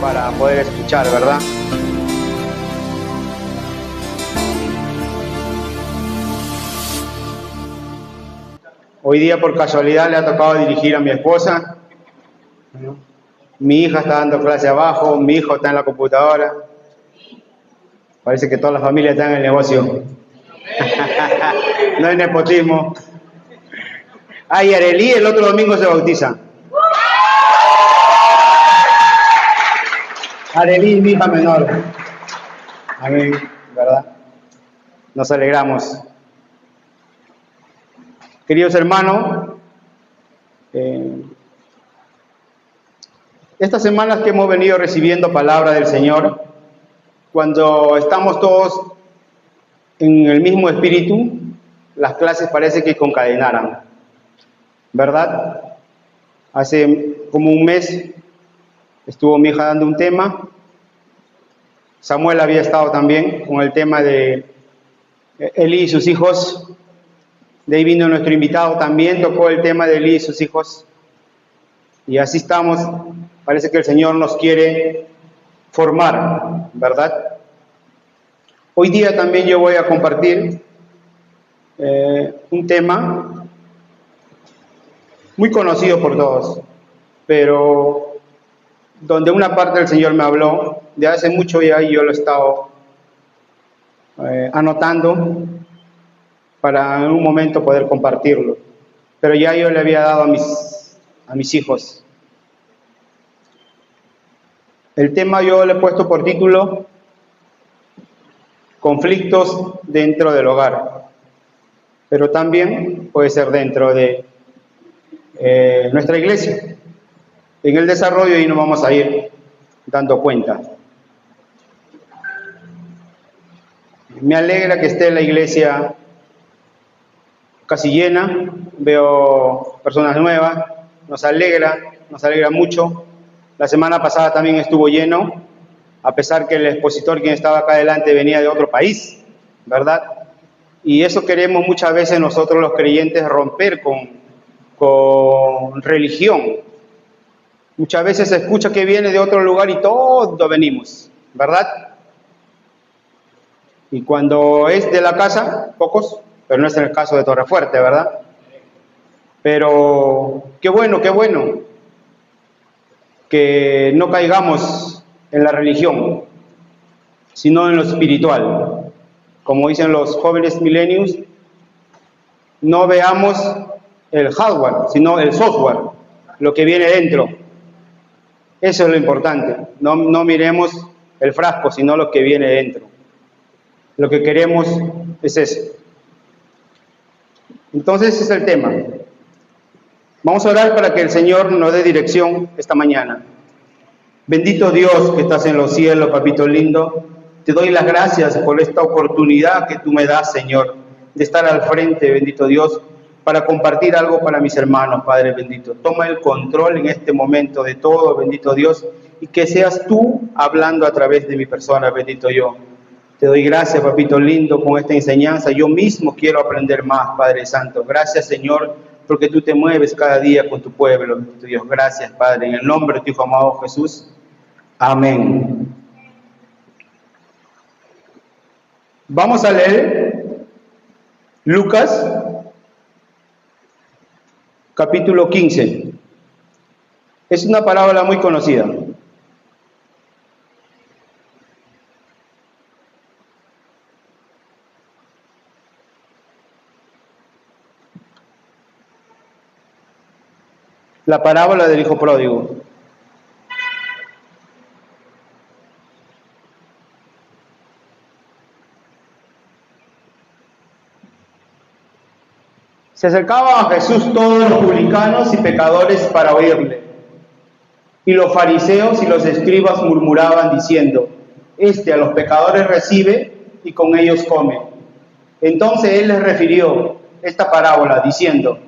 para poder escuchar, ¿verdad? Hoy día por casualidad le ha tocado dirigir a mi esposa. Mi hija está dando clase abajo, mi hijo está en la computadora. Parece que todas las familias están en el negocio. No hay nepotismo. Y Arelí el otro domingo se bautiza. Arelí, mi hija menor. Amén, ¿verdad? Nos alegramos. Queridos hermanos, estas semanas que hemos venido recibiendo palabra del Señor, cuando estamos todos en el mismo espíritu, las clases parece que concadenaran, ¿verdad? Hace como un mes estuvo mi hija dando un tema, Samuel había estado también con el tema de Eli y sus hijos. De ahí vino nuestro invitado, también tocó el tema de Eli y sus hijos. Y así estamos, parece que el Señor nos quiere formar, ¿verdad? Hoy día también yo voy a compartir un tema muy conocido por todos, pero donde una parte del Señor me habló, de hace mucho ya y yo lo he estado anotando, para en un momento poder compartirlo. Pero ya yo le había dado a mis hijos. El tema yo le he puesto por título conflictos dentro del hogar, pero también puede ser dentro de nuestra iglesia. En el desarrollo y nos vamos a ir dando cuenta. Me alegra que esté la iglesia casi llena, veo personas nuevas, nos alegra mucho. La semana pasada también estuvo lleno, a pesar que el expositor quien estaba acá adelante venía de otro país, ¿verdad? Y eso queremos muchas veces nosotros los creyentes romper con religión. Muchas veces se escucha que viene de otro lugar y todos venimos, ¿verdad? Y cuando es de la casa, pocos, pero no es en el caso de Torrefuerte, ¿verdad? Pero qué bueno que no caigamos en la religión, sino en lo espiritual. Como dicen los jóvenes millennials, no veamos el hardware, sino el software, lo que viene dentro. Eso es lo importante. No miremos el frasco, sino lo que viene dentro. Lo que queremos es eso. Entonces ese es el tema. Vamos a orar para que el Señor nos dé dirección esta mañana. Bendito Dios que estás en los cielos, papito lindo. Te doy las gracias por esta oportunidad que tú me das, Señor, de estar al frente, bendito Dios, para compartir algo para mis hermanos, Padre bendito. Toma el control en este momento de todo, bendito Dios, y que seas tú hablando a través de mi persona, bendito yo. Te doy gracias, papito lindo, con esta enseñanza. Yo mismo quiero aprender más, Padre Santo. Gracias, Señor, porque tú te mueves cada día con tu pueblo, bendito Dios. Gracias, Padre, en el nombre de tu Hijo amado Jesús. Amén. Vamos a leer Lucas, capítulo 15. Es una parábola muy conocida. La parábola del hijo pródigo. Se acercaban a Jesús todos los publicanos y pecadores para oírle. Y los fariseos y los escribas murmuraban diciendo: Este a los pecadores recibe y con ellos come. Entonces él les refirió esta parábola diciendo: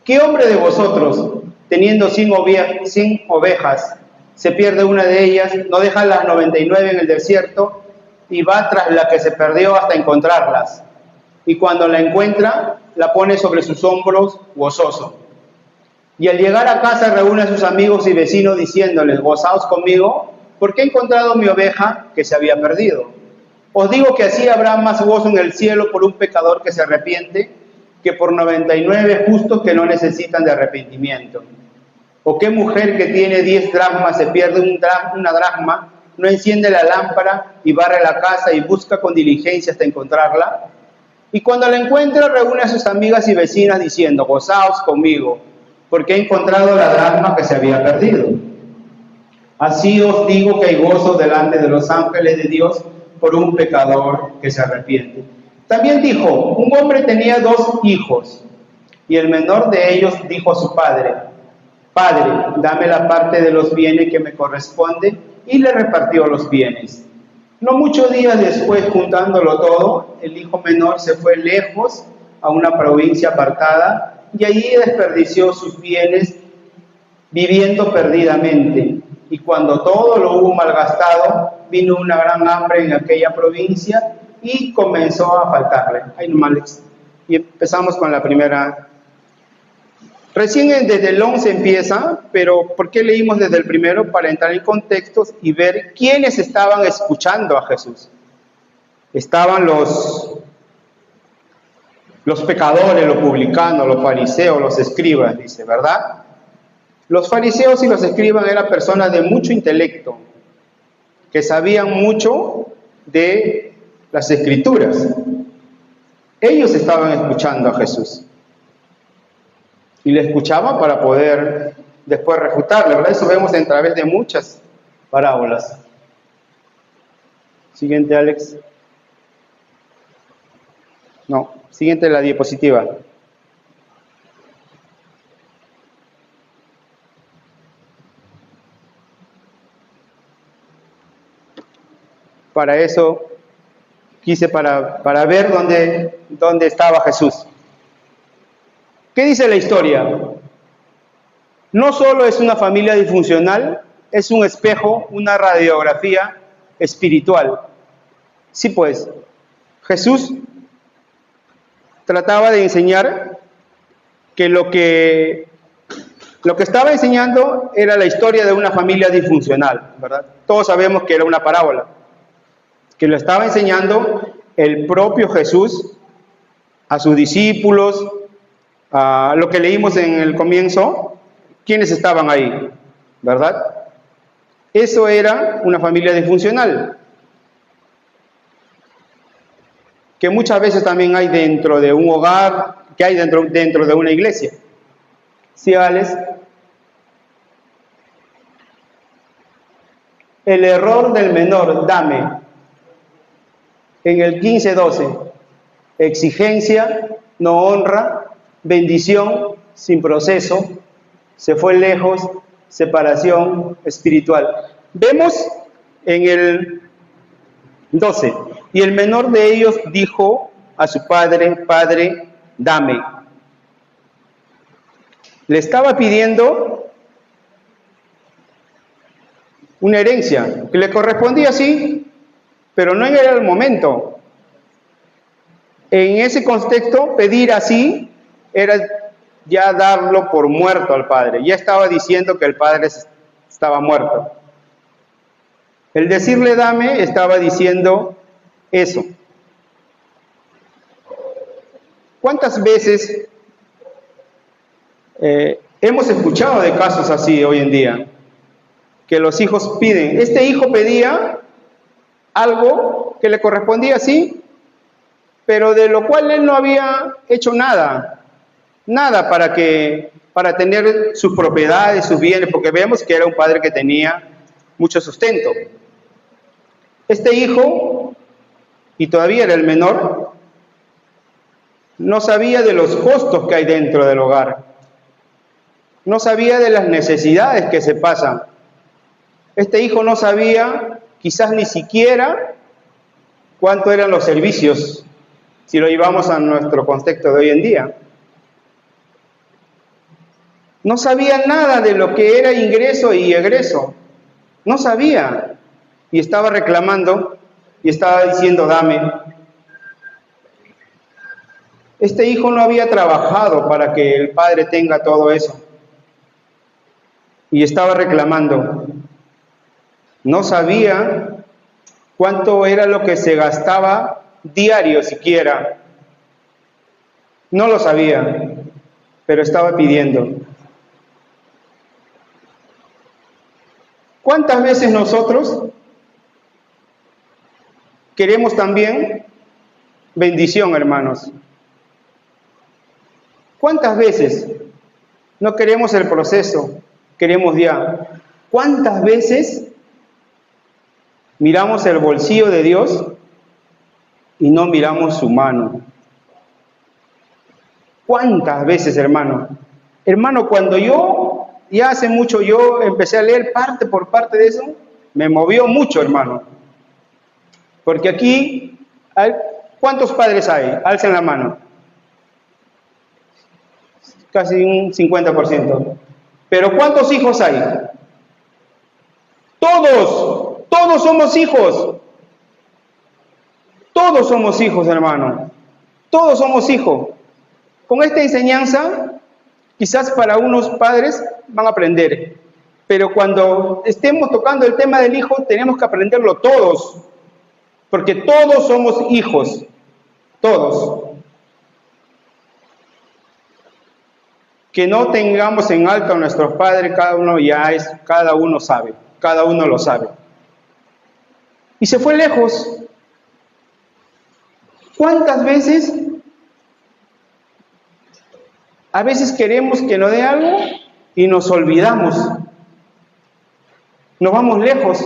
¿Qué hombre de vosotros, teniendo 100 ovejas, se pierde una de ellas, no deja las 99 en el desierto y va tras la que se perdió hasta encontrarlas? Y cuando la encuentra, la pone sobre sus hombros gozoso. Y al llegar a casa reúne a sus amigos y vecinos diciéndoles: gozaos conmigo, porque he encontrado mi oveja que se había perdido. Os digo que así habrá más gozo en el cielo por un pecador que se arrepiente que por 99 justos que no necesitan de arrepentimiento. ¿O qué mujer que tiene 10 dracmas se pierde una dracma, no enciende la lámpara y barre la casa y busca con diligencia hasta encontrarla? Y cuando la encuentra reúne a sus amigas y vecinas diciendo: gozaos conmigo, porque he encontrado la dracma que se había perdido. Así os digo que hay gozo delante de los ángeles de Dios por un pecador que se arrepiente. También dijo: un hombre tenía 2 hijos, y el menor de ellos dijo a su padre: Padre, dame la parte de los bienes que me corresponde, y le repartió los bienes. No muchos días después, juntándolo todo, el hijo menor se fue lejos a una provincia apartada, y allí desperdició sus bienes viviendo perdidamente. Y cuando todo lo hubo malgastado, vino una gran hambre en aquella provincia y comenzó a faltarle. Ahí nomás. Y empezamos con la primera. Recién desde el 11 empieza, pero ¿por qué leímos desde el primero? Para entrar en contextos y ver quiénes estaban escuchando a Jesús. Estaban los pecadores, los publicanos, los fariseos, los escribas, dice, ¿verdad? Los fariseos y los escribas eran personas de mucho intelecto, que sabían mucho de las escrituras. Ellos estaban escuchando a Jesús. Y le escuchaban para poder después refutarle, ¿verdad? Eso vemos a través de muchas parábolas. Siguiente, Alex. No, siguiente la diapositiva. Para eso quise para ver dónde estaba Jesús. ¿Qué dice la historia? No solo es una familia disfuncional, es un espejo, una radiografía espiritual. Sí, pues, Jesús trataba de enseñar que lo que estaba enseñando era la historia de una familia disfuncional, ¿verdad? Todos sabemos que era una parábola, que lo estaba enseñando el propio Jesús a sus discípulos, a lo que leímos en el comienzo, ¿quiénes estaban ahí? ¿Verdad? Eso era una familia disfuncional, que muchas veces también hay dentro de un hogar, que hay dentro de una iglesia. ¿Sí, Alex? El error del menor, dame. En el 15:12, exigencia, no honra, bendición sin proceso, se fue lejos, separación espiritual. Vemos en el 12, y el menor de ellos dijo a su padre: Padre, dame. Le estaba pidiendo una herencia que le correspondía, sí, pero no era el momento. En ese contexto, pedir así era ya darlo por muerto al padre. Ya estaba diciendo que el padre estaba muerto. El decirle dame estaba diciendo eso. ¿Cuántas veces hemos escuchado de casos así hoy en día? Que los hijos piden. Este hijo pedía algo que le correspondía, sí, pero de lo cual él no había hecho nada para tener sus propiedades, sus bienes, porque vemos que era un padre que tenía mucho sustento. Este hijo, y todavía era el menor, no sabía de los costos que hay dentro del hogar, no sabía de las necesidades que se pasan. Este hijo no sabía, quizás ni siquiera, cuánto eran los servicios, si lo llevamos a nuestro contexto de hoy en día. No sabía nada de lo que era ingreso y egreso. No sabía. Y estaba reclamando y estaba diciendo dame. Este hijo no había trabajado para que el padre tenga todo eso. y estaba reclamando. No sabía cuánto era lo que se gastaba diario siquiera. No lo sabía, pero estaba pidiendo. ¿Cuántas veces nosotros queremos también bendición, hermanos? ¿Cuántas veces no queremos el proceso? Queremos ya. ¿Cuántas veces miramos el bolsillo de Dios y no miramos su mano? ¿Cuántas veces, hermano? Hermano, cuando ya hace mucho yo empecé a leer parte por parte de eso, me movió mucho, hermano. Porque aquí, ¿cuántos padres hay? Alcen la mano. Casi un 50%. Pero ¿cuántos hijos hay? Todos somos hijos. Todos somos hijos, hermano. Todos somos hijos. Con esta enseñanza, quizás para unos padres van a aprender. Pero cuando estemos tocando el tema del hijo, tenemos que aprenderlo todos. Porque todos somos hijos. Todos. Que no tengamos en alto a nuestros padres, cada uno sabe, cada uno lo sabe. Y se fue lejos. ¿Cuántas veces? A veces queremos que nos dé algo y nos olvidamos. Nos vamos lejos.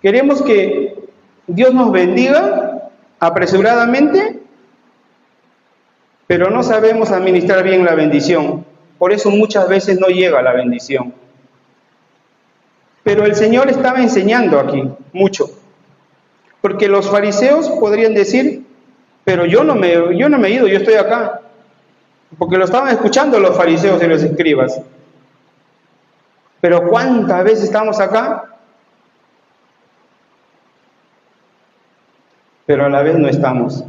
Queremos que Dios nos bendiga apresuradamente, pero no sabemos administrar bien la bendición. Por eso muchas veces no llega la bendición. Pero el Señor estaba enseñando aquí mucho. Porque los fariseos podrían decir, pero yo no me he ido, yo estoy acá. Porque lo estaban escuchando los fariseos y los escribas. Pero ¿cuántas veces estamos acá? Pero a la vez no estamos.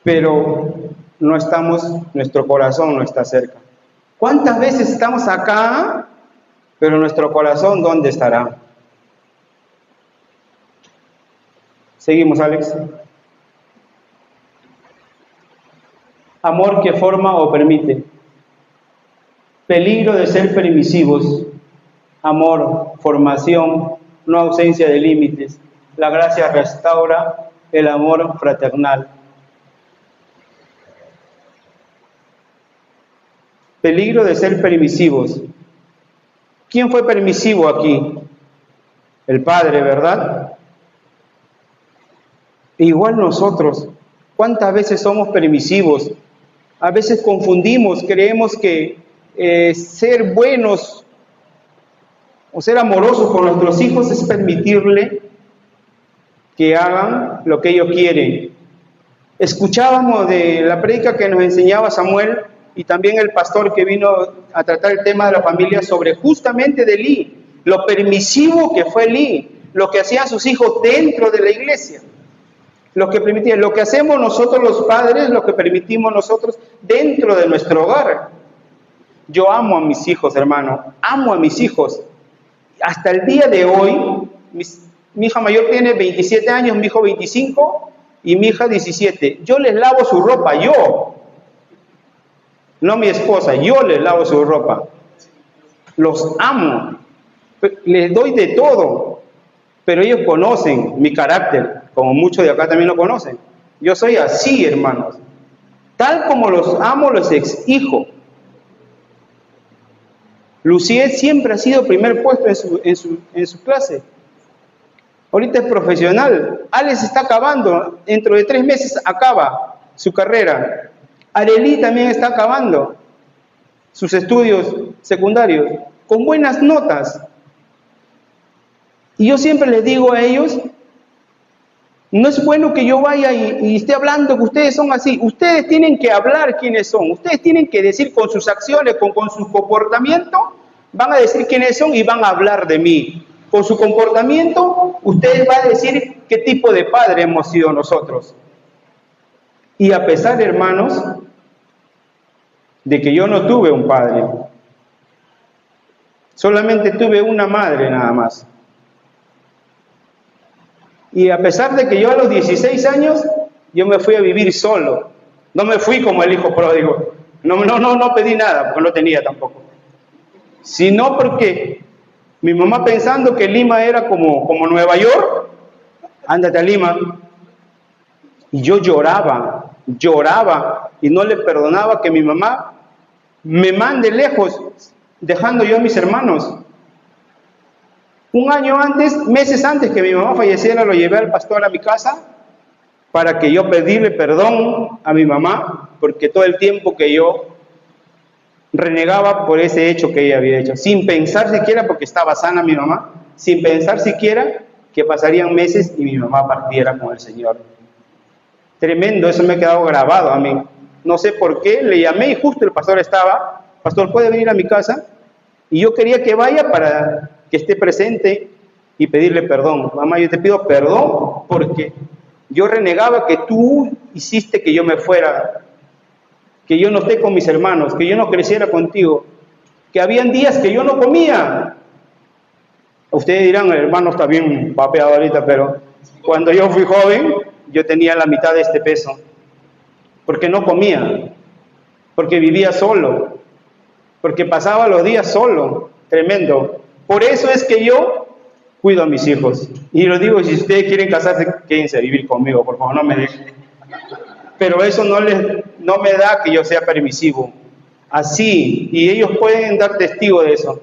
Pero no estamos, nuestro corazón no está cerca. ¿Cuántas veces estamos acá, pero nuestro corazón dónde estará? Seguimos, Alex. Amor que forma o permite. Peligro de ser permisivos. Amor, formación, no ausencia de límites. La gracia restaura el amor fraternal. Peligro de ser permisivos. ¿Quién fue permisivo aquí? El Padre, ¿verdad? Igual nosotros. ¿Cuántas veces somos permisivos? A veces confundimos, creemos que ser buenos o ser amorosos con nuestros hijos es permitirle que hagan lo que ellos quieren. Escuchábamos de la prédica que nos enseñaba Samuel y también el pastor que vino a tratar el tema de la familia sobre justamente de Elí, lo permisivo que fue Elí, lo que hacían sus hijos dentro de la iglesia, lo que permitían, lo que hacemos nosotros los padres, lo que permitimos nosotros dentro de nuestro hogar. Yo amo a mis hijos, hermano, amo a mis hijos. Hasta el día de hoy, mi hija mayor tiene 27 años, mi hijo 25 y mi hija 17. Yo les lavo su ropa, yo. No mi esposa, yo les lavo su ropa. Los amo. Les doy de todo. Pero ellos conocen mi carácter, como muchos de acá también lo conocen. Yo soy así, hermanos. Tal como los amo, los exijo. Luciet siempre ha sido primer puesto en su clase. Ahorita es profesional. Alex está acabando. Dentro de 3 meses acaba su carrera. Arely también está acabando sus estudios secundarios con buenas notas. Y yo siempre les digo a ellos, no es bueno que yo vaya y esté hablando que ustedes son así. Ustedes tienen que hablar quiénes son. Ustedes tienen que decir con sus acciones, con su comportamiento, van a decir quiénes son y van a hablar de mí. Con su comportamiento, ustedes van a decir qué tipo de padre hemos sido nosotros. Y a pesar, hermanos, de que yo no tuve un padre, solamente tuve una madre nada más. Y a pesar de que yo a los 16 años, yo me fui a vivir solo. No me fui como el hijo pródigo. No pedí nada, porque no tenía tampoco. Sino porque mi mamá, pensando que Lima era como Nueva York, ándate a Lima. Y yo lloraba, y no le perdonaba que mi mamá me mande lejos, dejando yo a mis hermanos. Un año antes, meses antes que mi mamá falleciera, lo llevé al pastor a mi casa para que yo pedirle perdón a mi mamá, porque todo el tiempo que yo renegaba por ese hecho que ella había hecho, sin pensar siquiera, porque estaba sana mi mamá, sin pensar siquiera que pasarían meses y mi mamá partiera con el Señor. Tremendo, eso me ha quedado grabado a mí. No sé por qué, le llamé y justo el pastor estaba. Pastor, ¿puede venir a mi casa? Y yo quería que vaya para que esté presente y pedirle perdón. Mamá, yo te pido perdón porque yo renegaba que tú hiciste que yo me fuera, que yo no esté con mis hermanos, que yo no creciera contigo, que habían días que yo no comía. Ustedes dirán, el hermano está bien papeado ahorita, pero cuando yo fui joven, yo tenía la mitad de este peso, porque no comía, porque vivía solo, porque pasaba los días solo, tremendo. Por eso es que yo cuido a mis hijos. Y lo digo, si ustedes quieren casarse, quédense a vivir conmigo, por favor, no me dejen. Pero eso no me da que yo sea permisivo. Así, y ellos pueden dar testigo de eso.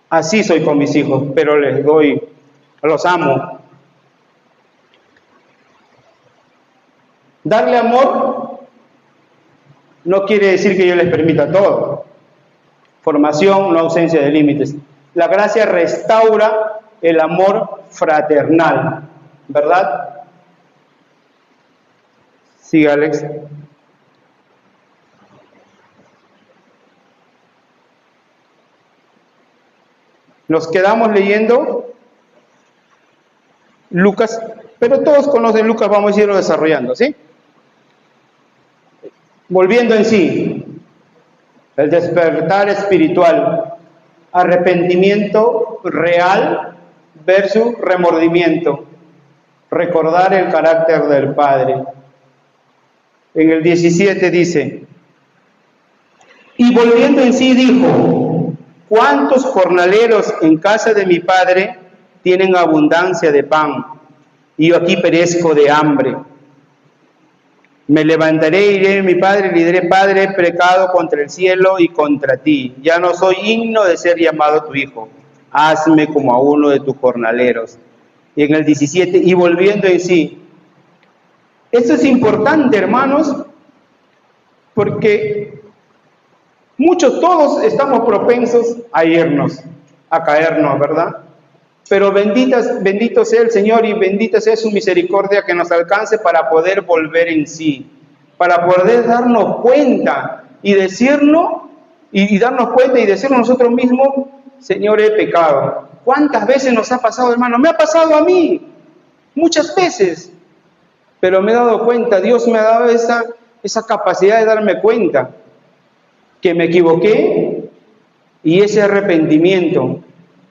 Así soy con mis hijos, pero los amo. Darle amor no quiere decir que yo les permita todo. Formación, no ausencia de límites. La gracia restaura el amor fraternal, ¿verdad? Sí, Alex. Nos quedamos leyendo Lucas, pero todos conocen Lucas, vamos a irlo desarrollando, ¿sí? Volviendo en sí, el despertar espiritual, arrepentimiento real versus remordimiento, recordar el carácter del Padre. En el 17 dice, y volviendo en sí dijo, ¿cuántos jornaleros en casa de mi Padre tienen abundancia de pan? Y yo aquí perezco de hambre. Me levantaré, iré a mi padre y le diré, Padre, he pecado contra el cielo y contra ti. Ya no soy digno de ser llamado tu hijo. Hazme como a uno de tus jornaleros. Y en el 17, y volviendo en sí. Esto es importante, hermanos, porque todos estamos propensos a irnos, a caernos, ¿verdad? Pero bendito sea el Señor y bendita sea su misericordia que nos alcance para poder volver en sí, para poder darnos cuenta y decirnos, y darnos cuenta y decirnos nosotros mismos, Señor, he pecado. ¿Cuántas veces nos ha pasado, hermano? Me ha pasado a mí, muchas veces, pero me he dado cuenta, Dios me ha dado esa capacidad de darme cuenta que me equivoqué y ese arrepentimiento.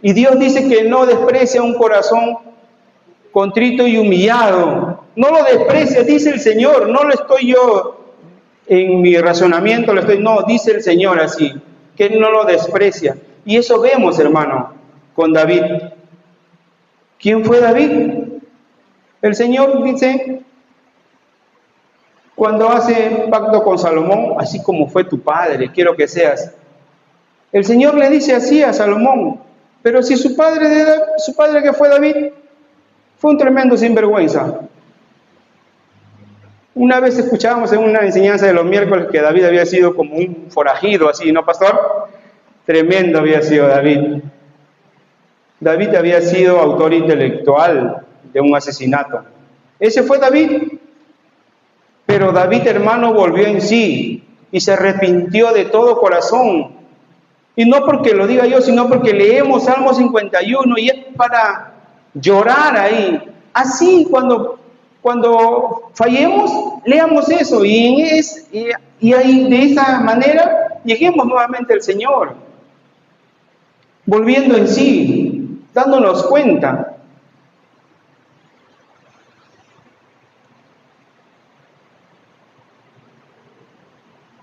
Y Dios dice que no desprecia un corazón contrito y humillado. No lo desprecia, dice el Señor. No lo estoy yo en mi razonamiento, no, dice el Señor así, que Él no lo desprecia. Y eso vemos, hermano, con David. ¿Quién fue David? El Señor dice, cuando hace pacto con Salomón, así como fue tu padre, quiero que seas. El Señor le dice así a Salomón. Pero si su padre que fue David, fue un tremendo sinvergüenza. Una vez escuchábamos en una enseñanza de los miércoles que David había sido como un forajido, así, ¿no, pastor? Tremendo había sido David. David había sido autor intelectual de un asesinato. Ese fue David. Pero David, hermano, volvió en sí y se arrepintió de todo corazón. Y no porque lo diga yo, sino porque leemos Salmo 51 y es para llorar ahí. Así cuando Cuando fallemos, leamos eso y ahí de esa manera lleguemos nuevamente al Señor, volviendo en sí, dándonos cuenta.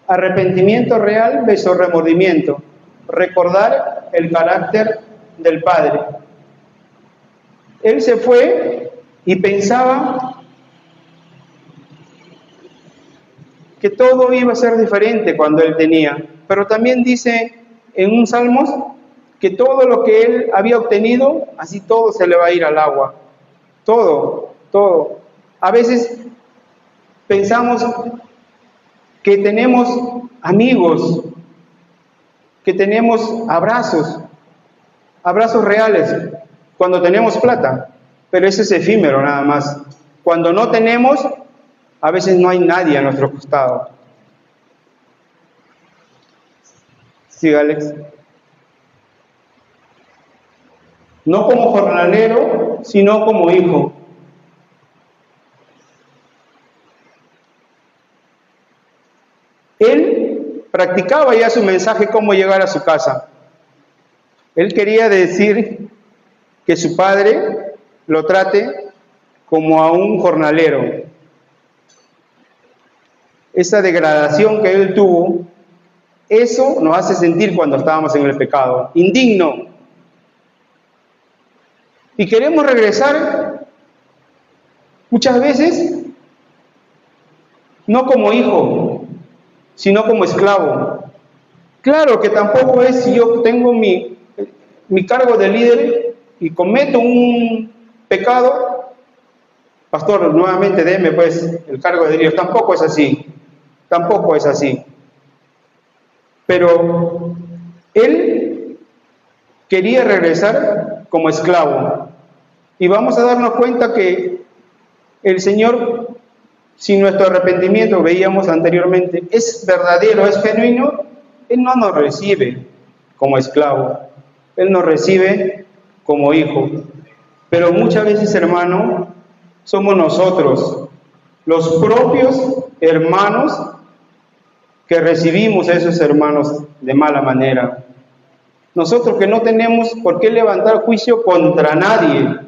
Arrepentimiento real versus remordimiento. Recordar el carácter del Padre. Él se fue y pensaba que todo iba a ser diferente cuando él tenía. Pero también dice en un Salmos que todo lo que él había obtenido, así todo se le va a ir al agua. Todo, todo. A veces pensamos que tenemos amigos, que tenemos abrazos reales, cuando tenemos plata, pero eso es efímero nada más. Cuando no tenemos, a veces no hay nadie a nuestro costado. Sí, Alex. No como jornalero, sino como hijo. Él practicaba ya su mensaje cómo llegar a su casa. Él quería decir que su padre lo trate como a un jornalero. Esa degradación que él tuvo, eso nos hace sentir cuando estábamos en el pecado, indigno. Y queremos regresar muchas veces no como hijo, sino como esclavo. Claro que tampoco es si yo tengo mi cargo de líder y cometo un pecado, pastor, nuevamente deme pues el cargo de líder. Tampoco es así. Pero él quería regresar como esclavo. Y vamos a darnos cuenta que el Señor, si nuestro arrepentimiento, veíamos anteriormente, es verdadero, es genuino, Él no nos recibe como esclavo, Él nos recibe como hijo. Pero muchas veces, hermano, somos nosotros, los propios hermanos, que recibimos a esos hermanos de mala manera. Nosotros que no tenemos por qué levantar juicio contra nadie,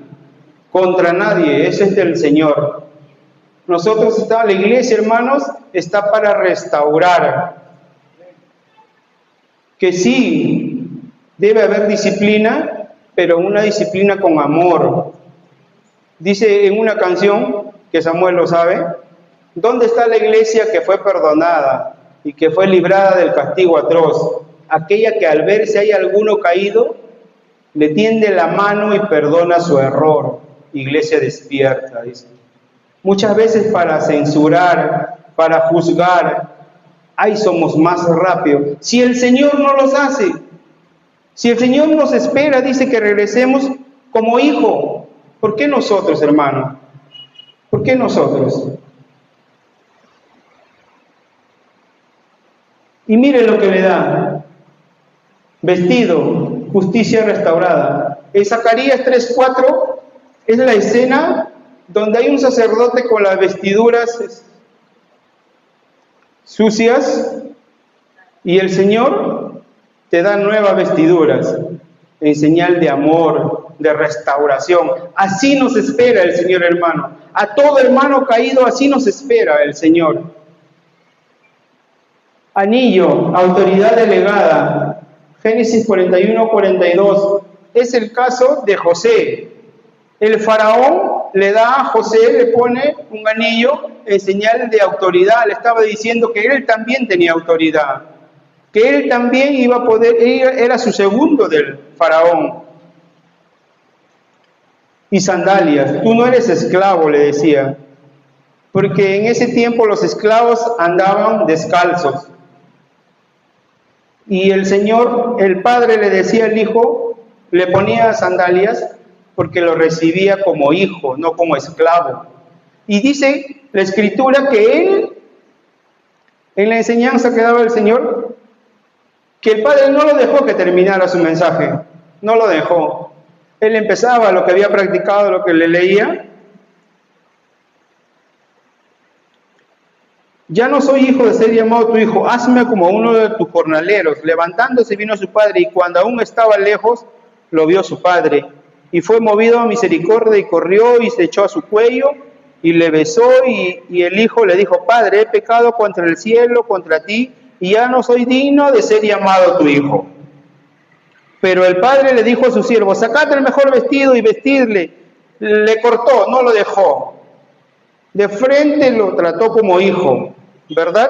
ese es del Señor. Nosotros la iglesia, hermanos, está para restaurar. Que sí, debe haber disciplina, pero una disciplina con amor. Dice en una canción, que Samuel lo sabe, ¿dónde está la iglesia que fue perdonada y que fue librada del castigo atroz? Aquella que al ver si hay alguno caído, le tiende la mano y perdona su error. Iglesia despierta, dice. Muchas veces para censurar, para juzgar, ahí somos más rápidos. Si el Señor no los hace, si el Señor nos espera, dice que regresemos como hijo. ¿Por qué nosotros, hermano? ¿Por qué nosotros? Y mire lo que le da. Vestido, justicia restaurada. En Zacarías 3:4 es la escena donde hay un sacerdote con las vestiduras sucias y el Señor te da nuevas vestiduras en señal de amor, de restauración. Así nos espera el Señor, hermano. A todo hermano caído así nos espera el Señor. Anillo, autoridad delegada. Génesis 41-42. Es el caso de José. El faraón le da a José, le pone un anillo en señal de autoridad. Le estaba diciendo que él también tenía autoridad, que él también iba a poder, era su segundo del faraón. Y sandalias, tú no eres esclavo, le decía, porque en ese tiempo los esclavos andaban descalzos. Y el Señor, el Padre le decía al Hijo, le ponía sandalias porque lo recibía como hijo, no como esclavo. Y dice la Escritura que él, en la enseñanza que daba el Señor, que el Padre no lo dejó que terminara su mensaje, no lo dejó. Él empezaba lo que había practicado, lo que le leía, ya no soy hijo de ser llamado tu hijo, hazme como uno de tus jornaleros. Levantándose vino a su padre, y cuando aún estaba lejos, lo vio su padre. Y fue movido a misericordia, y corrió, y se echó a su cuello, y le besó, y el hijo le dijo, Padre, he pecado contra el cielo, contra ti, y ya no soy digno de ser llamado tu hijo. Pero el padre le dijo a su siervo, sacad el mejor vestido y vestidle. Le cortó, no lo dejó. De frente lo trató como hijo, ¿verdad?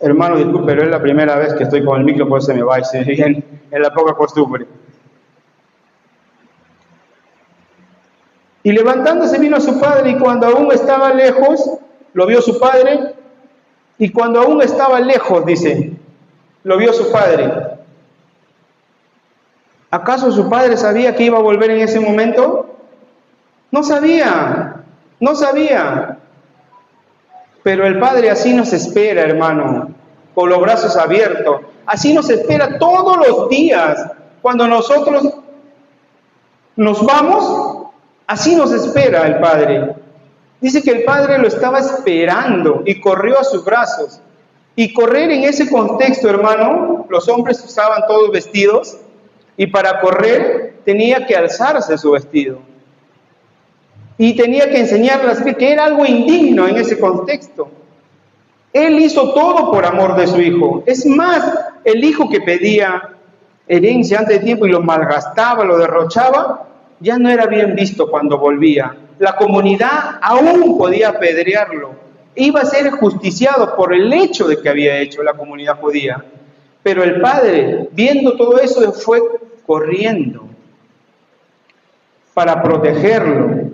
Hermano, disculpe, pero es la primera vez que estoy con el micro, por eso se me va, y se viene en la poca costumbre. Y levantándose vino a su padre, y cuando aún estaba lejos, lo vio su padre, y cuando aún estaba lejos, dice, lo vio su padre. ¿Acaso su padre sabía que iba a volver en ese momento? No sabía, no sabía. Pero el Padre así nos espera, hermano, con los brazos abiertos. Así nos espera todos los días. Cuando nosotros nos vamos, así nos espera el Padre. Dice que el Padre lo estaba esperando y corrió a sus brazos. Y correr en ese contexto, hermano, los hombres usaban todos vestidos, y para correr tenía que alzarse su vestido. Y tenía que enseñarles que era algo indigno en ese contexto. Él hizo todo por amor de su hijo. Es más, el hijo que pedía herencia antes de tiempo y lo malgastaba, lo derrochaba, ya no era bien visto cuando volvía. La comunidad aún podía apedrearlo. Iba a ser justiciado por el hecho de que había hecho la comunidad judía. Pero el padre, viendo todo eso, fue corriendo para protegerlo,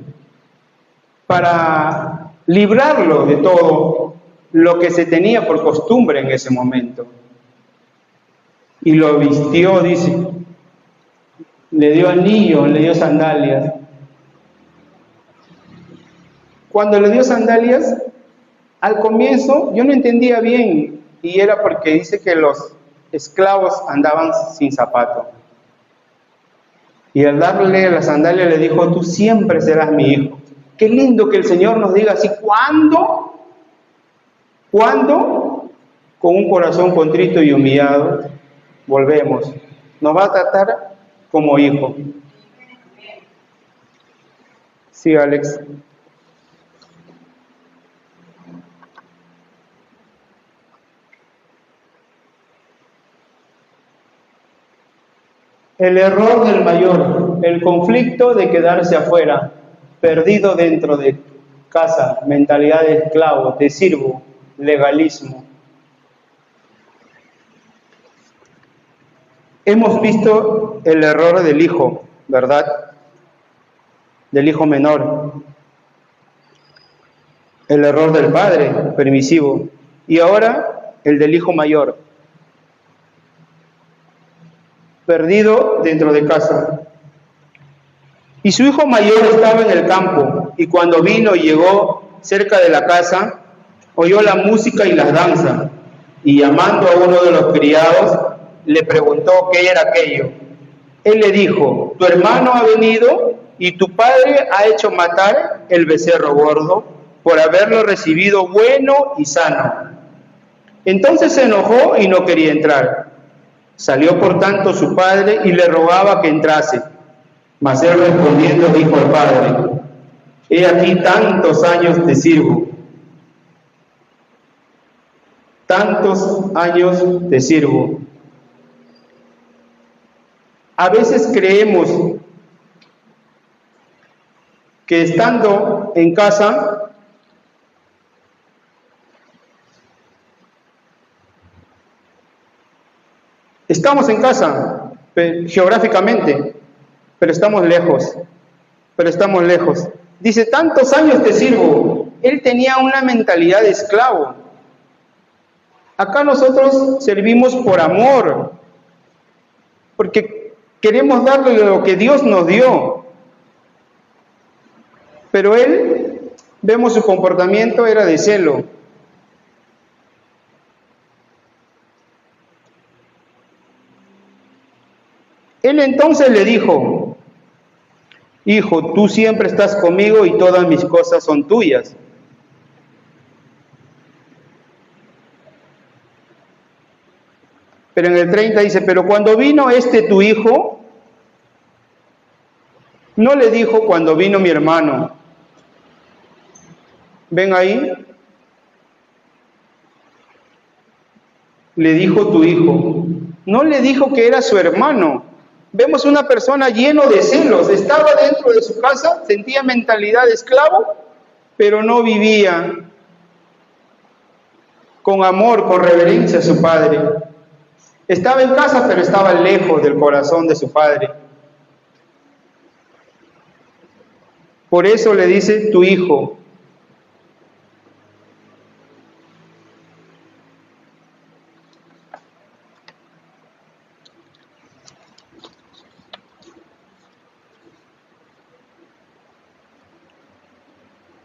para librarlo de todo lo que se tenía por costumbre en ese momento. Y lo vistió, dice, le dio anillo, le dio sandalias. Cuando le dio sandalias, al comienzo yo no entendía bien, y era porque dice que los esclavos andaban sin zapato. Y al darle la sandalia le dijo, tú siempre serás mi hijo. Qué lindo que el Señor nos diga así, ¿cuándo? ¿Cuándo? Con un corazón contrito y humillado, volvemos. Nos va a tratar como hijo. Sí, Alex. El error del mayor, el conflicto de quedarse afuera, perdido dentro de casa, mentalidad de esclavo, de siervo, legalismo. Hemos visto el error del hijo, ¿verdad? Del hijo menor. El error del padre, permisivo. Y ahora el del hijo mayor, perdido dentro de casa. Y su hijo mayor estaba en el campo, y cuando vino y llegó cerca de la casa, oyó la música y las danzas, y llamando a uno de los criados, le preguntó qué era aquello. Él le dijo, tu hermano ha venido, y tu padre ha hecho matar el becerro gordo, por haberlo recibido bueno y sano. Entonces se enojó y no quería entrar. Salió por tanto su padre y le rogaba que entrase. Mas él respondiendo dijo al padre, he aquí tantos años te sirvo. Tantos años te sirvo. A veces creemos que estando en casa estamos en casa geográficamente, pero estamos lejos, Dice, tantos años te sirvo. Él tenía una mentalidad de esclavo. Acá nosotros servimos por amor, porque queremos darle lo que Dios nos dio. Pero él, vemos su comportamiento, era de celo. Él entonces le dijo, hijo, tú siempre estás conmigo y todas mis cosas son tuyas. Pero en el 30 dice, pero cuando vino tu hijo, no le dijo cuando vino mi hermano. ¿Ven ahí? Le dijo tu hijo. No le dijo que era su hermano. Vemos una persona lleno de celos. Estaba dentro de su casa, sentía mentalidad de esclavo, pero no vivía con amor, con reverencia a su padre. Estaba en casa, pero estaba lejos del corazón de su padre. Por eso le dice tu hijo.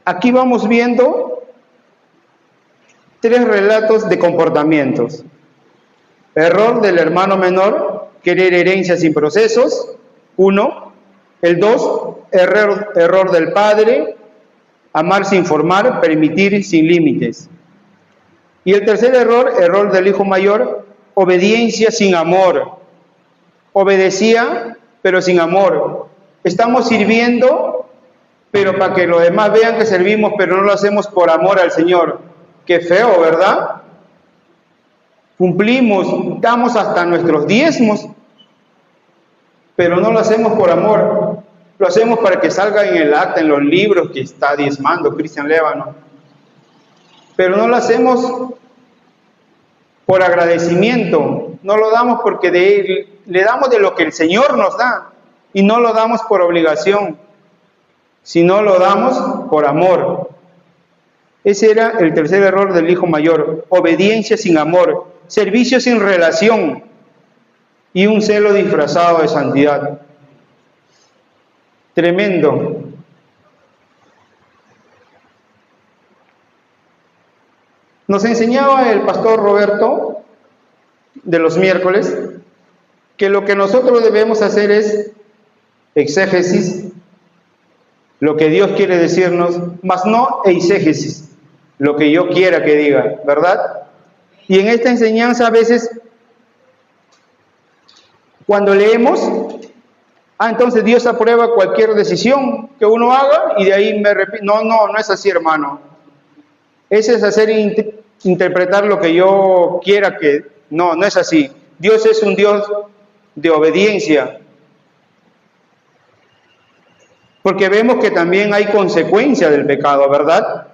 Aquí vamos viendo 3 relatos de comportamientos. Error del hermano menor, querer herencia sin procesos, 1. El 2, error del padre, amar sin formar, permitir sin límites. Y el tercer error del hijo mayor, obediencia sin amor. Obedecía, pero sin amor. Estamos sirviendo, pero para que los demás vean que servimos, pero no lo hacemos por amor al Señor. Qué feo, ¿verdad? Cumplimos, damos hasta nuestros diezmos, pero no lo hacemos por amor. Lo hacemos para que salga en el acta, en los libros que está diezmando Cristian Lévano. Pero no lo hacemos por agradecimiento. No lo damos porque le damos de lo que el Señor nos da. Y no lo damos por obligación, sino lo damos por amor. Ese era el tercer error del hijo mayor. Obediencia sin amor, servicio sin relación y un celo disfrazado de santidad. Tremendo. Nos enseñaba el pastor Roberto de los miércoles que lo que nosotros debemos hacer es exégesis, lo que Dios quiere decirnos, mas no eisegesis, lo que yo quiera que diga, ¿verdad? Y en esta enseñanza a veces, cuando leemos, entonces Dios aprueba cualquier decisión que uno haga y de ahí me repito, no es así, hermano. Ese es hacer interpretar lo que yo quiera que, no es así. Dios es un Dios de obediencia. Porque vemos que también hay consecuencia del pecado, ¿verdad?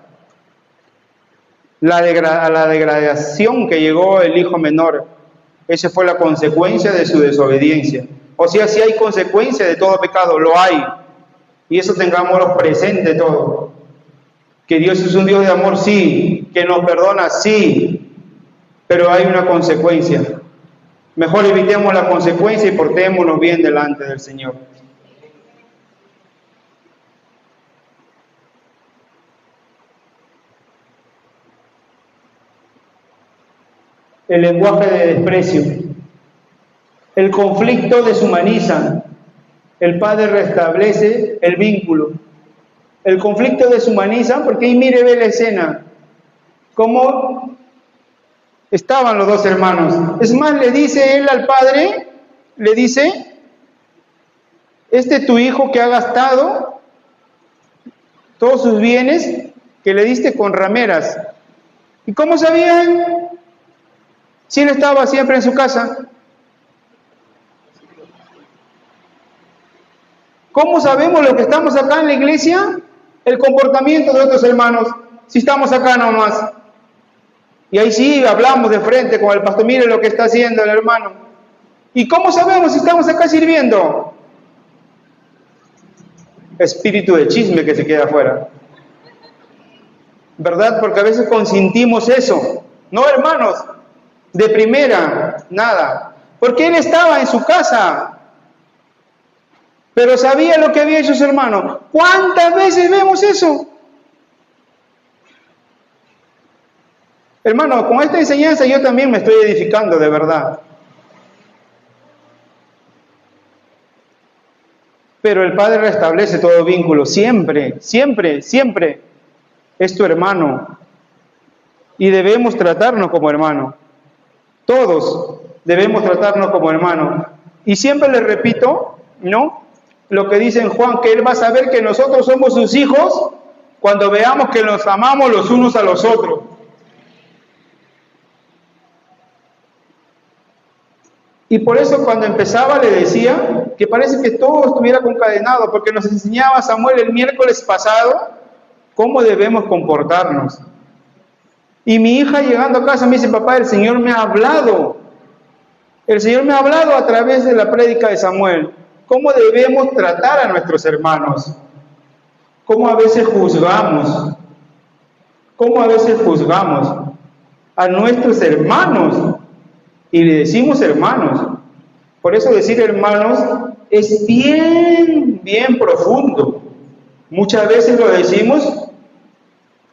A la degradación que llegó el hijo menor, esa fue la consecuencia de su desobediencia. O sea, si hay consecuencia de todo pecado, lo hay. Y eso tengámoslo presente todo. Que Dios es un Dios de amor, sí. Que nos perdona, sí. Pero hay una consecuencia. Mejor evitemos la consecuencia y portémonos bien delante del Señor. El lenguaje de desprecio. El conflicto deshumaniza. El padre restablece el vínculo. El conflicto deshumaniza, porque ahí mire, ve la escena. Cómo estaban los dos hermanos. Es más, le dice él al padre, le dice, tu hijo que ha gastado todos sus bienes que le diste con rameras. ¿Y cómo sabían? Si él estaba siempre en su casa. ¿Cómo sabemos los que estamos acá en la iglesia el comportamiento de otros hermanos? Si estamos acá nomás. Y ahí sí hablamos de frente con el pastor, mire lo que está haciendo el hermano. ¿Y cómo sabemos si estamos acá sirviendo? Espíritu de chisme que se queda afuera. ¿Verdad? Porque a veces consentimos eso. No, hermanos, de primera, nada. Porque él estaba en su casa, pero sabía lo que había hecho su hermano. ¿Cuántas veces vemos eso? Hermano, con esta enseñanza yo también me estoy edificando de verdad. Pero el Padre restablece todo vínculo, siempre, siempre, siempre. Es tu hermano. Y debemos tratarnos como hermano. Todos. debemos tratarnos como hermanos. Y siempre le repito, ¿no?, lo que dice en Juan, que Él va a saber que nosotros somos sus hijos cuando veamos que nos amamos los unos a los otros. Y por eso cuando empezaba le decía que parece que todo estuviera concadenado, porque nos enseñaba Samuel el miércoles pasado cómo debemos comportarnos. Y mi hija llegando a casa me dice, papá, el Señor me ha hablado. El Señor me ha hablado a través de la prédica de Samuel. ¿Cómo debemos tratar a nuestros hermanos? ¿Cómo a veces juzgamos? ¿Cómo a veces juzgamos a nuestros hermanos? Y le decimos hermanos. Por eso decir hermanos es bien profundo. Muchas veces lo decimos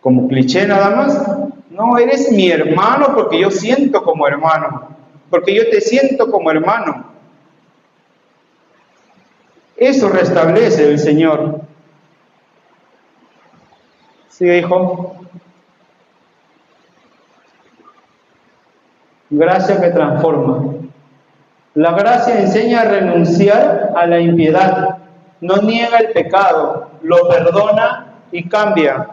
como cliché nada más. No, eres mi hermano porque yo siento como hermano. Porque yo te siento como hermano. Eso restablece el Señor. ¿Sí, hijo? Gracia que transforma. La gracia enseña a renunciar a la impiedad, no niega el pecado, lo perdona y cambia.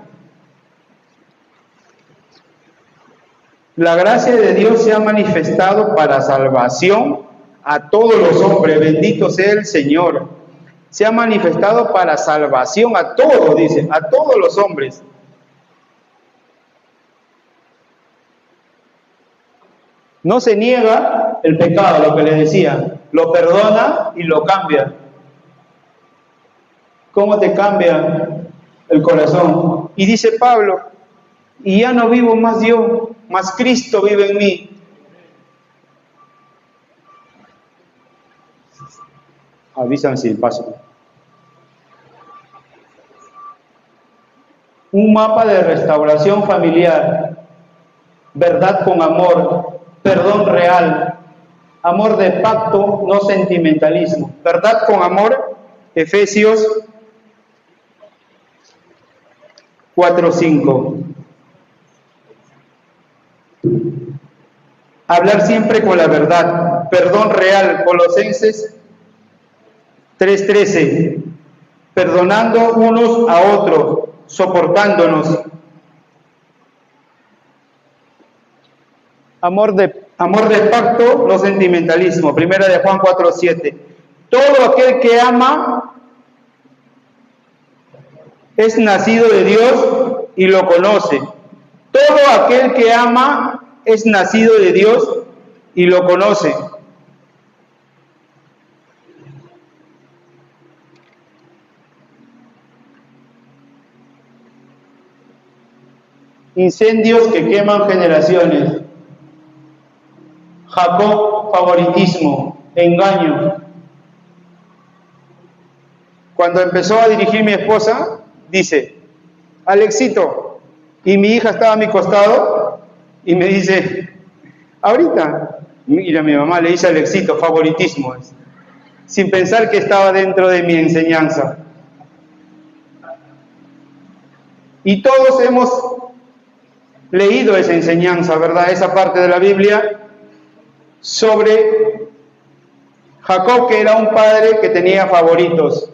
La gracia de Dios se ha manifestado para salvación a todos los hombres, bendito sea el Señor. Se ha manifestado para salvación a todos, dice, a todos los hombres. No se niega el pecado, lo que le decía, lo perdona y lo cambia. ¿Cómo te cambia el corazón? Y dice Pablo, y ya no vivo más yo, más Cristo vive en mí. Avísame si paso. Un mapa de restauración familiar, verdad con amor, perdón real, amor de pacto, no sentimentalismo. Verdad con amor, Efesios 4:5. Hablar siempre con la verdad, perdón real, Colosenses 3:13. Perdonando unos a otros, soportándonos. Amor de pacto, no sentimentalismo. Primera de Juan 4:7. Todo aquel que ama es nacido de Dios y lo conoce. Todo aquel que ama es nacido de Dios y lo conoce. Incendios que queman generaciones. Jacob, favoritismo, engaño. Cuando empezó a dirigir mi esposa, dice, Alexito, y mi hija estaba a mi costado, y me dice, ahorita, mira, mi mamá le dice Alexito, favoritismo, sin pensar que estaba dentro de mi enseñanza. Y todos hemos leído esa enseñanza, ¿verdad? Esa parte de la Biblia sobre Jacob, que era un padre que tenía favoritos.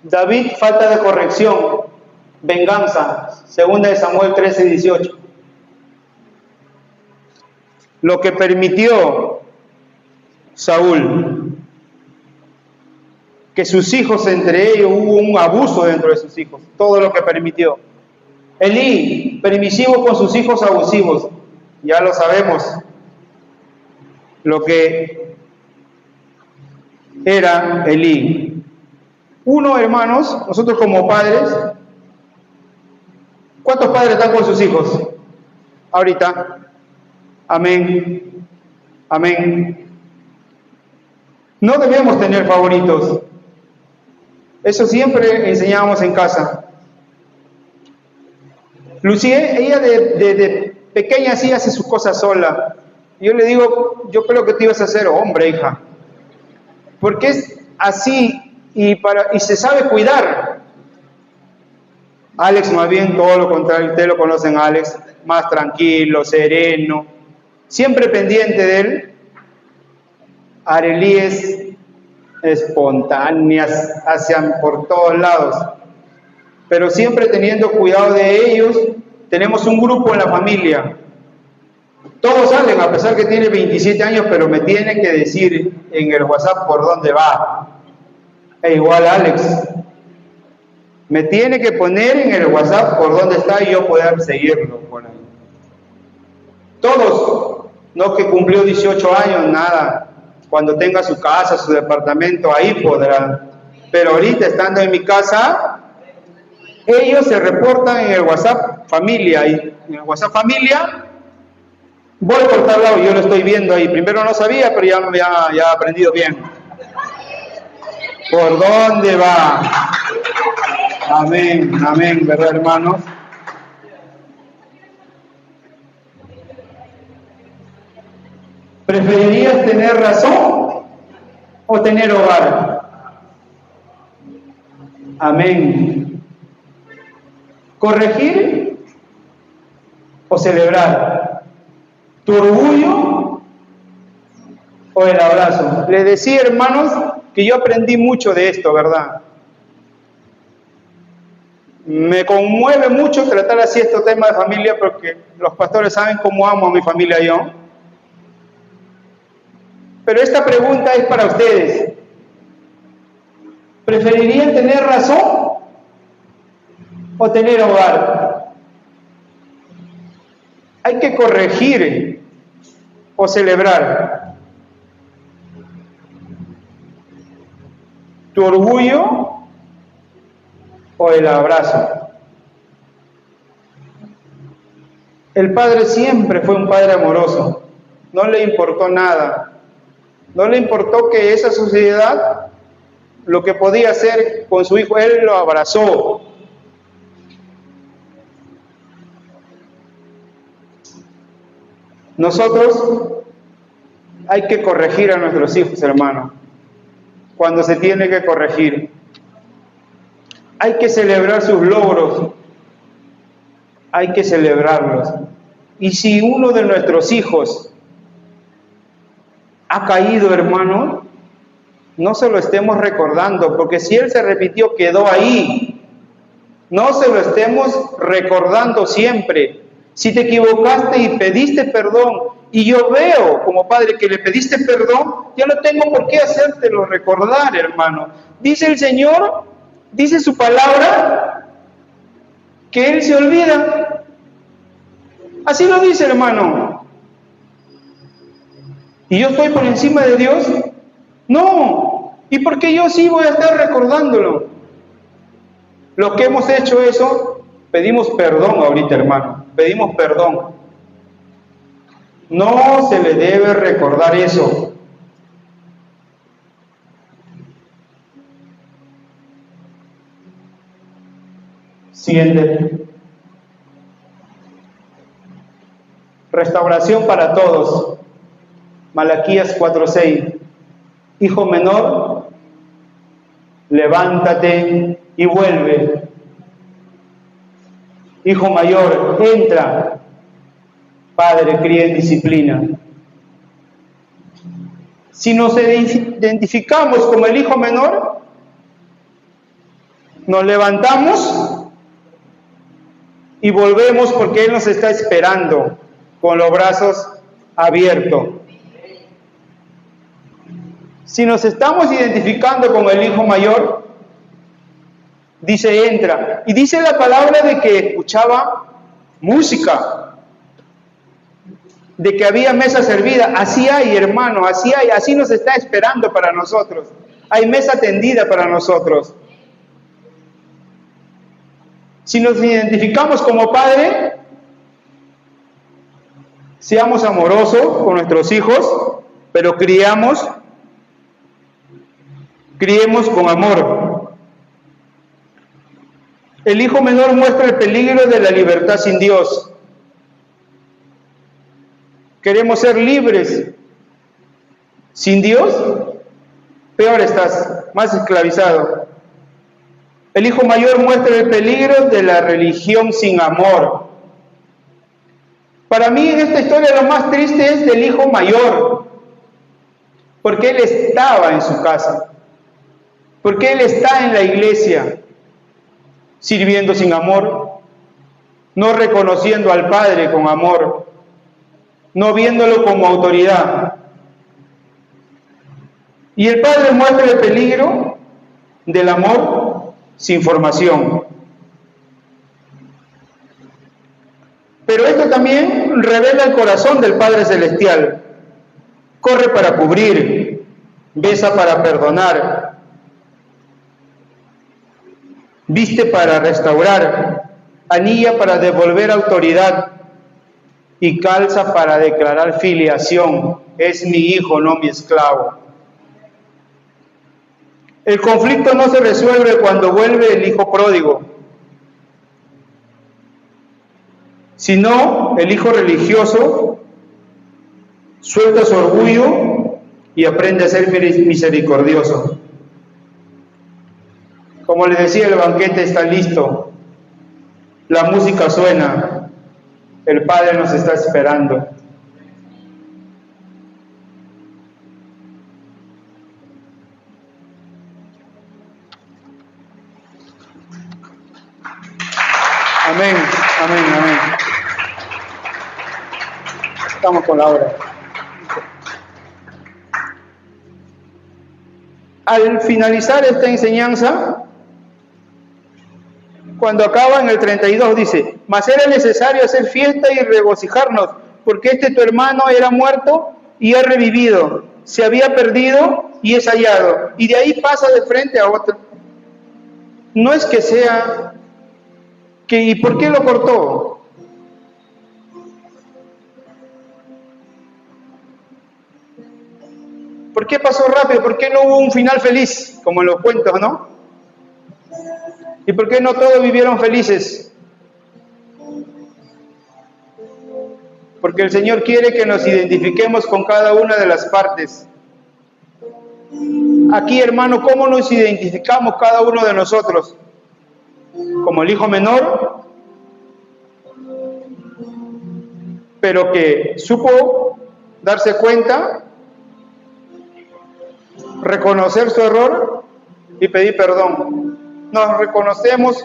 David, falta de corrección, venganza, 2 de Samuel 13:18. Lo que permitió Saúl, que sus hijos, entre ellos hubo un abuso dentro de sus hijos, todo lo que permitió. Elí, permisivo con sus hijos abusivos, ya lo sabemos, lo que era Elí. Uno, hermanos, nosotros como padres, ¿cuántos padres están con sus hijos? Ahorita. Amén. Amén. No debemos tener favoritos. Eso siempre enseñábamos en casa. Lucía, ella de pequeña sí hace sus cosas sola. Yo le digo, yo creo que te ibas a hacer hombre, hija. Porque es así y se sabe cuidar. Alex, más bien todo lo contrario, ustedes lo conocen a Alex, más tranquilo, sereno, siempre pendiente de él. Arely es espontáneas, hacia por todos lados, pero siempre teniendo cuidado de ellos. Tenemos un grupo en la familia, todos salen, a pesar que tiene 27 años, pero me tiene que decir en el WhatsApp por dónde va. E igual Alex, me tiene que poner en el WhatsApp por dónde está y yo poder seguirlo por ahí. Todos, no que cumplió 18 años, nada. Cuando tenga su casa, su departamento, ahí podrá. Pero ahorita, estando en mi casa, ellos se reportan en el WhatsApp familia. Y en el WhatsApp familia, voy por tal lado, yo lo estoy viendo ahí. Primero no sabía, pero ya he aprendido bien. ¿Por dónde va? Amén, amén, ¿verdad, hermanos? ¿Preferirías tener razón o tener hogar? Amén. ¿Corregir o celebrar? ¿Tu orgullo o el abrazo? Les decía, hermanos, que yo aprendí mucho de esto, ¿verdad? Me conmueve mucho tratar así estos temas de familia, porque los pastores saben cómo amo a mi familia yo. Pero esta pregunta es para ustedes. ¿Preferirían tener razón o tener hogar? ¿Hay que corregir o celebrar? ¿Tu orgullo o el abrazo? El padre siempre fue un padre amoroso. No le importó nada. No le importó que esa sociedad, lo que podía hacer con su hijo, él lo abrazó. Nosotros hay que corregir a nuestros hijos, hermano, cuando se tiene que corregir. Hay que celebrar sus logros, hay que celebrarlos. Y si uno de nuestros hijos ha caído, hermano, no se lo estemos recordando, porque si él se repitió, quedó ahí. No se lo estemos recordando siempre. Si te equivocaste y pediste perdón, y yo veo como padre que le pediste perdón, ya no tengo por qué hacértelo recordar, hermano. Dice el Señor, dice su palabra, que Él se olvida. Así lo dice, hermano. ¿Y yo estoy por encima de Dios? No. ¿Y por qué yo sí voy a estar recordándolo? Los que hemos hecho eso, pedimos perdón ahorita, hermano. Pedimos perdón. No se le debe recordar eso. Siguiente. Restauración para todos. Malaquías 4:6. Hijo menor, levántate y vuelve. Hijo mayor, entra. Padre, cría en disciplina. Si nos identificamos como el hijo menor, nos levantamos y volvemos, porque Él nos está esperando con los brazos abiertos. Si nos estamos identificando como el hijo mayor, dice entra. Y dice la palabra de que escuchaba música, de que había mesa servida. Así hay, hermano, así hay, así nos está esperando para nosotros. Hay mesa tendida para nosotros. Si nos identificamos como padre, seamos amorosos con nuestros hijos, pero criemos con amor. El hijo menor muestra el peligro de la libertad sin Dios. Queremos ser libres. Sin Dios, peor estás, más esclavizado. El hijo mayor muestra el peligro de la religión sin amor. Para mí en esta historia lo más triste es del hijo mayor, porque él estaba en su casa, porque él está en la iglesia, sirviendo sin amor, no reconociendo al Padre con amor, no viéndolo como autoridad. Y el Padre muestra el peligro del amor sin formación. Pero esto también revela el corazón del Padre Celestial. Corre para cubrir, besa para perdonar, viste para restaurar, anilla para devolver autoridad y calza para declarar filiación. Es mi hijo, no mi esclavo. El conflicto no se resuelve cuando vuelve el hijo pródigo, sino el hijo religioso suelta su orgullo y aprende a ser misericordioso. Como les decía, el banquete está listo, la música suena, el Padre nos está esperando. Amén, amén, amén. Estamos con la hora. Al finalizar esta enseñanza, cuando acaba en el 32 dice: mas era necesario hacer fiesta y regocijarnos, porque tu hermano era muerto y ha revivido, se había perdido y es hallado. Y de ahí pasa de frente a otro. No es que sea que, ¿y por qué lo cortó? ¿Por qué pasó rápido? ¿Por qué no hubo un final feliz, como en los cuentos, no? ¿Y por qué no todos vivieron felices? Porque el Señor quiere que nos identifiquemos con cada una de las partes. Aquí, hermano, ¿cómo nos identificamos cada uno de nosotros? Como el hijo menor, pero que supo darse cuenta, reconocer su error y pedir perdón. Nos reconocemos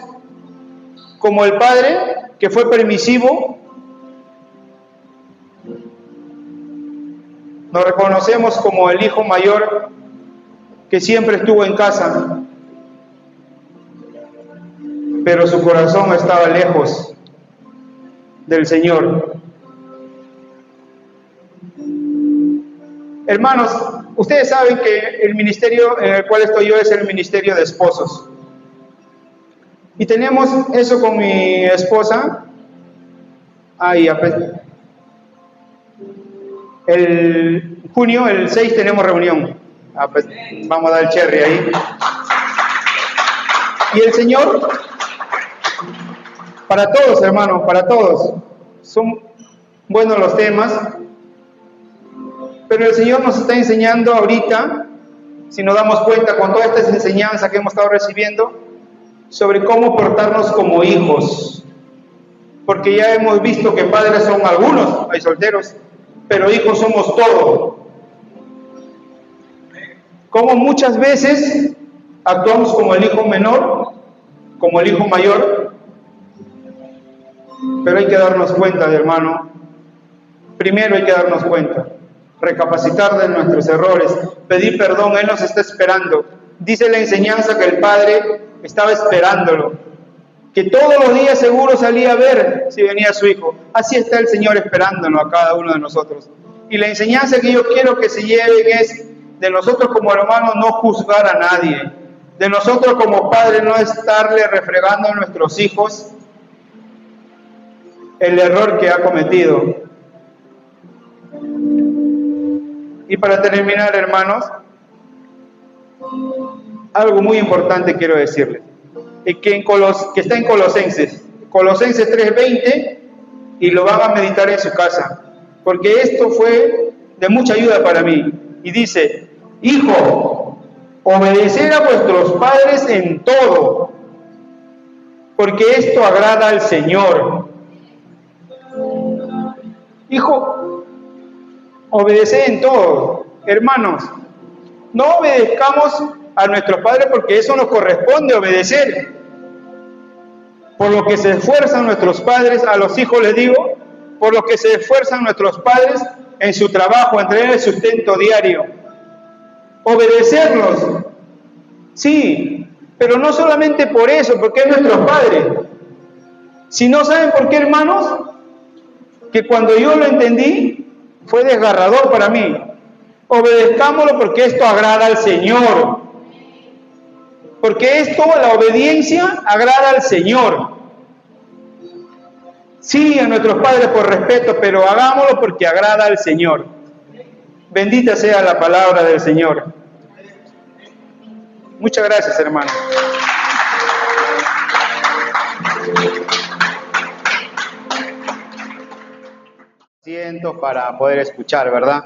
como el Padre que fue permisivo, nos reconocemos como el hijo mayor que siempre estuvo en casa, pero su corazón estaba lejos del Señor. Hermanos, ustedes saben que el ministerio en el cual estoy yo es el ministerio de esposos. Y tenemos eso con mi esposa. El junio, el 6, tenemos reunión. Vamos a dar el cherry ahí. Y el Señor, para todos, hermanos, para todos, son buenos los temas, pero el Señor nos está enseñando ahorita, si nos damos cuenta con toda esta enseñanza que hemos estado recibiendo, sobre cómo portarnos como hijos, porque ya hemos visto que padres son algunos, hay solteros, pero hijos somos todos. Como muchas veces actuamos como el hijo menor, como el hijo mayor, pero hay que darnos cuenta, hermano. Primero hay que darnos cuenta, recapacitar de nuestros errores, pedir perdón. Él nos está esperando. Dice la enseñanza que el Padre estaba esperándolo, que todos los días seguro salía a ver si venía su hijo. Así está el Señor esperándonos a cada uno de nosotros. Y la enseñanza que yo quiero que se lleven es de nosotros como hermanos no juzgar a nadie, de nosotros como padres no estarle refregando a nuestros hijos el error que ha cometido. Y para terminar, hermanos, algo muy importante quiero decirles, que está en Colosenses 3:20, y lo van a meditar en su casa, porque esto fue de mucha ayuda para mí. Y dice: hijo, obedecer a vuestros padres en todo, porque esto agrada al Señor. Hijo, obedeced en todo. Hermanos, no obedezcamos a nuestros padres porque eso nos corresponde obedecer. Por lo que se esfuerzan nuestros padres, a los hijos les digo, por lo que se esfuerzan nuestros padres en su trabajo, en traer el sustento diario. Obedecerlos, sí, pero no solamente por eso, porque es nuestro Padre. Si no saben por qué, hermanos, que cuando yo lo entendí, fue desgarrador para mí. Obedezcámoslo porque esto agrada al Señor. Porque esto, la obediencia, agrada al Señor. Sí, a nuestros padres por respeto, pero hagámoslo porque agrada al Señor. Bendita sea la palabra del Señor. Muchas gracias, hermano. Siento para poder escuchar, ¿verdad?